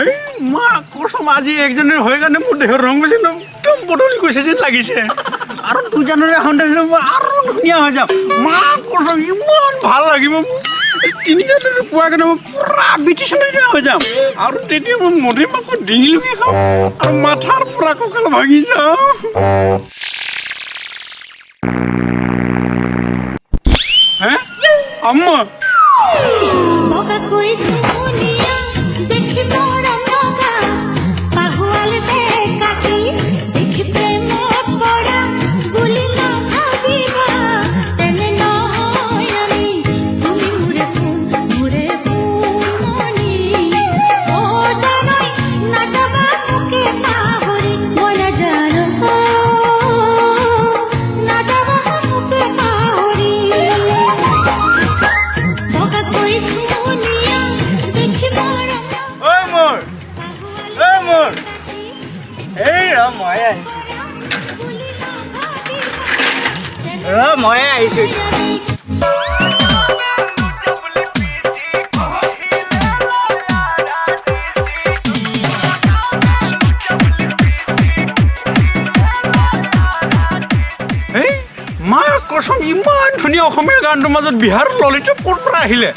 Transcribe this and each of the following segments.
এই মা কসম আজি একজনেৰ হয়ে গেলে মোৰ দেহৰ ৰং বেছি একদম বদলি গৈছে যেন লাগিছে আৰু দুজনৰে এখন আৰু ধুনীয়া হৈ যাম মা কসম ইমান ভাল লাগিব তিনিজনৰে পোৱা কাৰণে মই পুৰা বিটিছলৈ হৈ যাম আৰু তেতিয়া মই মধে মাকো ডিঙি লুকি খাম আৰু মাথাৰ পুৰা কঁকাল ভাঙি যাম হে আম্মা মই আহিছো মা কসম ইমান ধুনীয়া অসমীয়া গানটোৰ মাজত বিহাৰ ললিত ক'ৰ পৰা আহিলে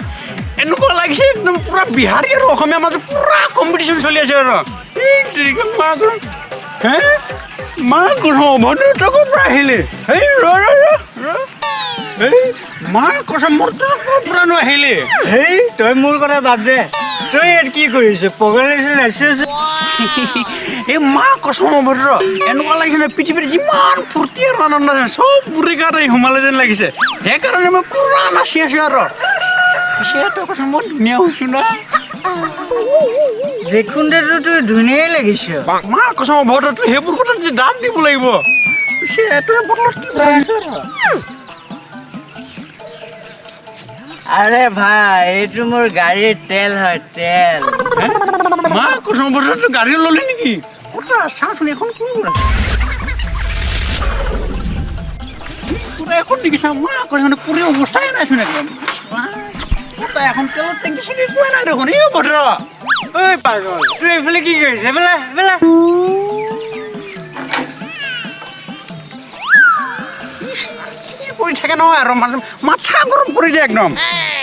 এনেকুৱা লাগিছে একদম পুৰা বিহাৰী আৰু অসমীয়াৰ মাজত পুৰা কম্পিটিশ্যন চলি আছে আৰু মা হে মা কসম অভদ্ৰতা ক'ৰ পৰা আহিলে হেই মা কসম মোৰ ক'ৰ পৰানো আহিলে হেই তই মোৰ কথা বাদ দে তই ইয়াত কি কৰিছ পগলাইছে এই মা কসম অভদ্ৰ এনেকুৱা লাগিছে ন পৃথিৱীত যিমান ফূৰ্তি আৰু আনন্দ আছে চব বুঢ়ী গাত সোমালে যেন লাগিছে সেইকাৰণে মই পুৰা নাচি আছো আৰু পিছে তই কচোন বৰ ধুনীয়া হৈছো না দেখোনতেতো তই ধুনীয়াই লাগিছ মা কসম অভদ্ৰ তই সেইবোৰ কথা দাঁত দিব লাগিব পিছে তই বটলত কি আৰে ভাই এইটো মোৰ গাড়ীৰ তেল হয় তেল মা কসম অভদ্ৰ তই গাড়ী ল'লি নেকি কথা চাচোন এখন কোন পুরা এখন দেখি মা কসম পুরো অবস্থায় নাই শুনে পুরা এখন তেলৰ টেংকি চিনি পোৱা নাই দেখোন এই অভদ্ৰ ঐ পাগল তুই এইফালে কি কৰিছ এইফালে কৰি থাকে নহয় আৰু মাথা গৰম কৰি দিয়ে একদম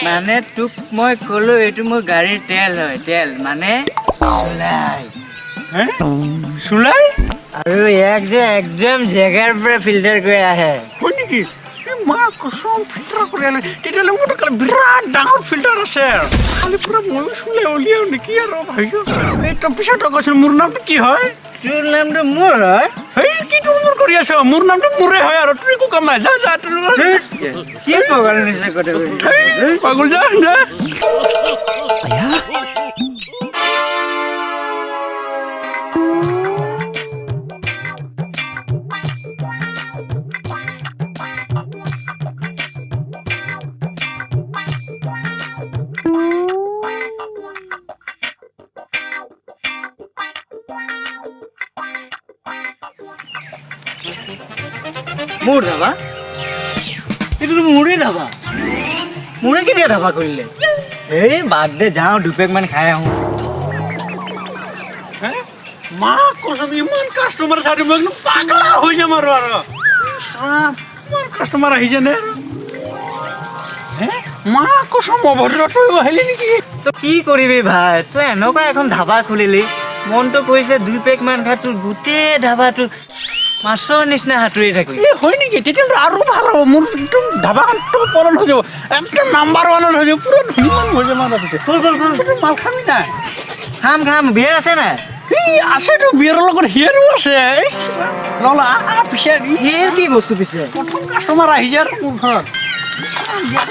মানে তোক মই ক'লো এইটো মোৰ গাড়ীৰ তেল হয় তেল মানে চুলাই হে চুলাই আৰু ইয়াক যে একদম জেগাৰ পৰা ফিল্টাৰ কৰি আহে হয় নেকি মা কসম ফিল্টাৰ কৰি আনে তেতিয়াহ'লে মোৰ কালি বিৰাট ডাঙৰ ফিল্টাৰ আছে খালি পুৰা ময়ো চুলাই উলিয়াও নেকি আৰু ভাবিছো এই তই পিছত কৈছিল মোৰ নামটো কি হয় তোৰ নামটো মোৰ হয় এই কি তোৰ মোৰ কৰি আছ মোৰ নামটো মোৰে হয় আৰু তোৰ একো কাম নাই যা যা তোৰ কি পগল নিচিনা কথা কৈছ পাগল যা যা মোৰ ধাবা এইটো মোৰে ধাবা মোৰে কেতিয়া ধাবা কৰিলে এই বাদ দে যাওঁ দুপেকমান খাই আহোঁ মা কসম ইমান কাষ্টমাৰ চাই মই একদম পাগলা হৈ যাম আৰু কাষ্টমাৰ আহিছে নে মা কসম অভদ্ৰ তই আহিলি নেকি তই কি কৰিবি ভাই তই এনেকুৱা এখন ধাবা খুলিলি মনটো কৈছে 2 পেকমান খাই তোৰ গোটেই ধাবাটো মাছৰ নিচিনা সাঁতুৰি থাকিবি হয় নেকি তেতিয়াহ'লে আৰু ভাল হ'ব মোৰ একদম ধাবাখনটো পলন হৈ যাব একদম নাম্বাৰ 1 হৈ যাব পুৰা ধুনীয়া হৈ যাব খুল মাল খাবি নাই খাম বিয়েৰ আছে নাই এই আছেতো বিয়েৰৰ লগত হিয়াৰো আছে ললা পিছে হিয়েৰ কি বস্তু পিছে প্ৰথম কাষ্টমাৰ আহিছে আৰু মোৰ ঘৰত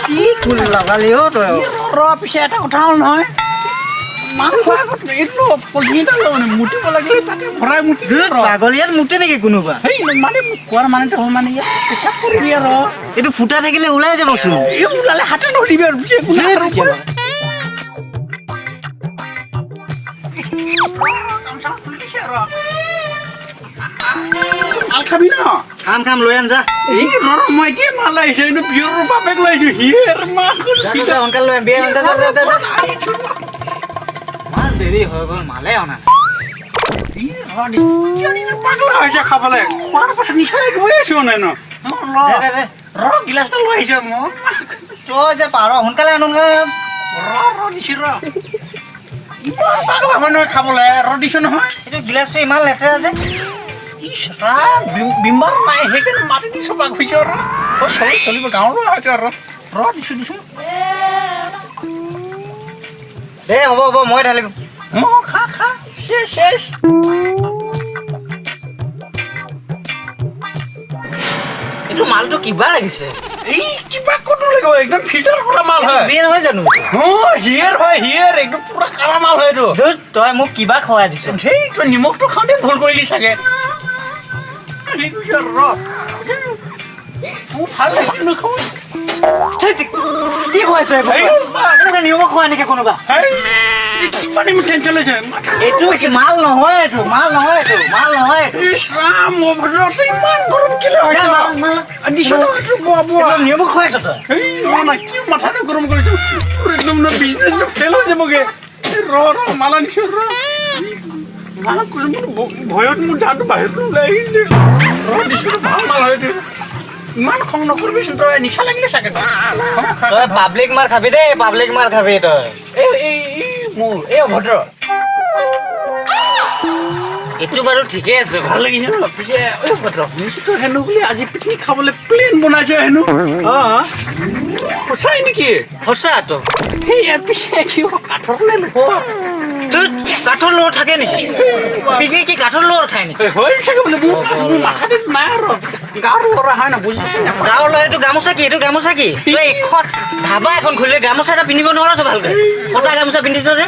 কি ফুল লগালি অ' তই পিছে এটা কথা হ'ল নহয় এইটো পলিথিনটা মানে মুতিব লাগিলে তাতে ভৰাই মুতি পাগল ইয়াত মুতে নেকি কোনোবা মানে কোৱাৰ মানেটো হ'ল মানে ইয়াত পেচাব কৰিবি আৰু এইটো ফুটা থাকিলে ওলাই যাবচোন এই ওলালে হাতে ধৰিবি আৰু মাল খাবি ন খাম লৈ আন যা এই মই এতিয়া মাল আহিছে এইটো বিয়েৰৰ বাপেক লৈ আহিছো হিয়েৰ মাল সোনকালে লৈ আন বিয়েৰ আন যা দেৰি হৈ গ'ল মালে অনা পাগলা হৈছে খাবলৈ খোৱাৰ পাছত নিচা লাগিবই আছো নাই ন ৰ গিলাচটা লৈ আহিছে মই তই যে পাৰ সোনকালে আনো ৰ দিছো ৰ ইমান পাগলা হয় নহয় খাবলৈ ৰ দিছো নহয় এইটো গিলাচটো ইমান লেতেৰা যে বিমাৰ নাই সেইকাৰণে মাটি দি চবা খুজিছ ৰ চলিব গাঁৱৰ হয়তো ৰ দিছো দে হ'ব মই ঢালিম খা শেষ এইটো মালটো কিবা লাগিছে এই কিবা ক'তো লাগিব একদম ফিল্টাৰ কৰা মাল হয় বিয়ে নহয় জানো হিয়েৰ একদম পুৰা কাৰা মাল হয় এইটো তই মোক কিবা খুৱাই দিছ ধেই তই নিমখটো খাওঁতে ভুল কৰিলি চাগে ভাল লাগিছিল খাব কি খুৱাইছ এনেকুৱা নিয়ম খোৱা নেকি কোনোবা কিমান টেনচন লৈছে এইটো মাল নহয় এইটো ইছৰাম অভদ্ৰতে ইমান গৰম কেলে হৈছে নিয়ম খুৱাইছ তই কি মাথাটো গৰম কৰিছো একদম বিজনেছ ফেল হৈ যাবগে মালা নিছো ভয়ত মোৰ জানটো বাহিৰত ওলাই আহিছে দিছো ভাল মাল হয় ইমান খং নকৰিবিচোন তই নিচা লাগিলে চাগে তই পাব্লিক মাৰ খাবি দেই পাব্লিক মাৰ খাবি তই মোৰ এই অভদ্ৰ এইটো বাৰু ঠিকেই আছে ভাল লাগিছে ন পিছে অভদ্ৰ শুনিছো হেনো বুলি আজি পিকনিক খাবলৈ প্লেন বনাইছ হেনো সঁচাই নেকি সঁচা তো সেই পিছে কি কাঠৰ নে কাঠৰ লোৰ থাকে নেকি পিকনিক কি কাঠৰ লোৰ খায় নেকি হৈ চাগে বোলে মোৰ মাথাতে নাই আৰু গাঁৱৰ ল'ৰা হয় না বুজিছ গাঁৱৰ ল'ৰা এইটো গামোচা কি তই এখন ধাবা এখন খুলিলে গামোচা এটা পিন্ধিব নোৱাৰছ ভালকে ফটা গামোচা পিন্ধিছ যে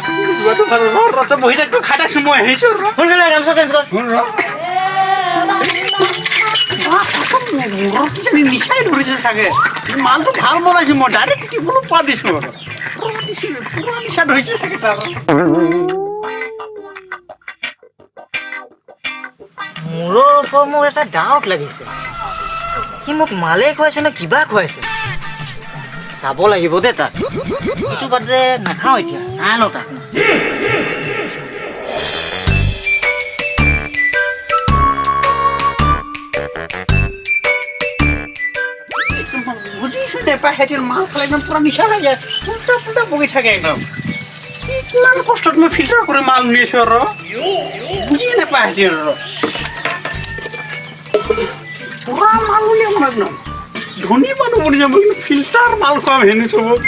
তই বহি থাকতো খাই থাকছো মই আহিছো সোনকালে গামোচা চেঞ্জ কৰ কিজানি নিচাই ধৰিছে চাগে মালটো ভাল বনাইছো মই ডাইৰেক্ট টিপুলো পোৱা দিছো পুৰা নিচা ধৰিছে চাগে তাৰ মূৰৰ ওপৰত মোৰ এটা ডাউট লাগিছে সি মোক মালে খুৱাইছে নে কিবা খুৱাইছে চাব লাগিব দে তাক সেইটো বাদ যে নাখাওঁ এতিয়া চাই লওঁ তাক বুজিছো নেপায় সেহেঁতিৰ মাল খালে একদম পুৰা নিচা লাগে উল্টা বগি থাকে একদম কিমান কষ্টত মই ফিল্টাৰ কৰি মাল নি আছো আৰু বুজিয়ে নেপায় সেহেঁতি আৰু পুৰা মাল উলিয়াম মই একদম ধনী মানুহ বনি যাম কিন্তু ফিল্টাৰ মাল খুৱাম হেনো চবক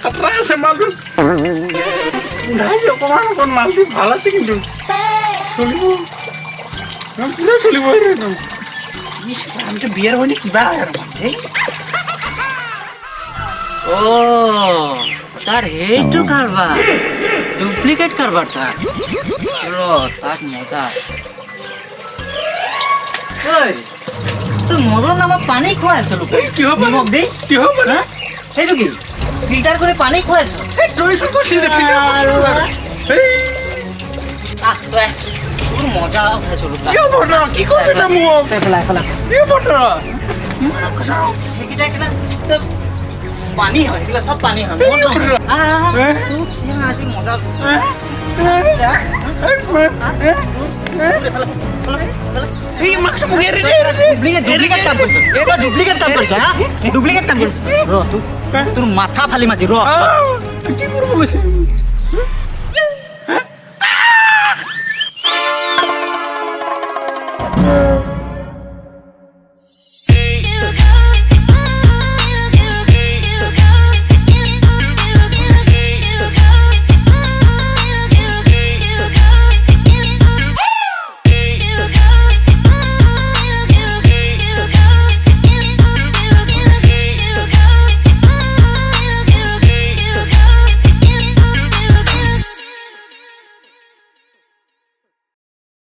খাতৰা আছে মালটো অকণমান মালটো ভাল আছে কিন্তু চলিব একদম আমিতো বিয়াৰ হয় নে কিবা হয় আৰু তাৰ সেইটো কাৰবাৰ ডুপ্লিকেট কাৰবাৰ তাৰ তাক মজা তই মজৰ নামত পানী খুৱাই আছ কি হ'ব দেই কি হ'ব না সেইটো কি ফিল্টাৰ কৰি পানী খুৱাইছ তোৰ মজা খাইছো কি কৰিবি মোক পানী হয় এইবিলাক চব পানী হয় মজা ডুপ্লিকেট কাম কৰিছ তোৰ মাথা ফালি মাজি ৰ কি কৰিব লৈছে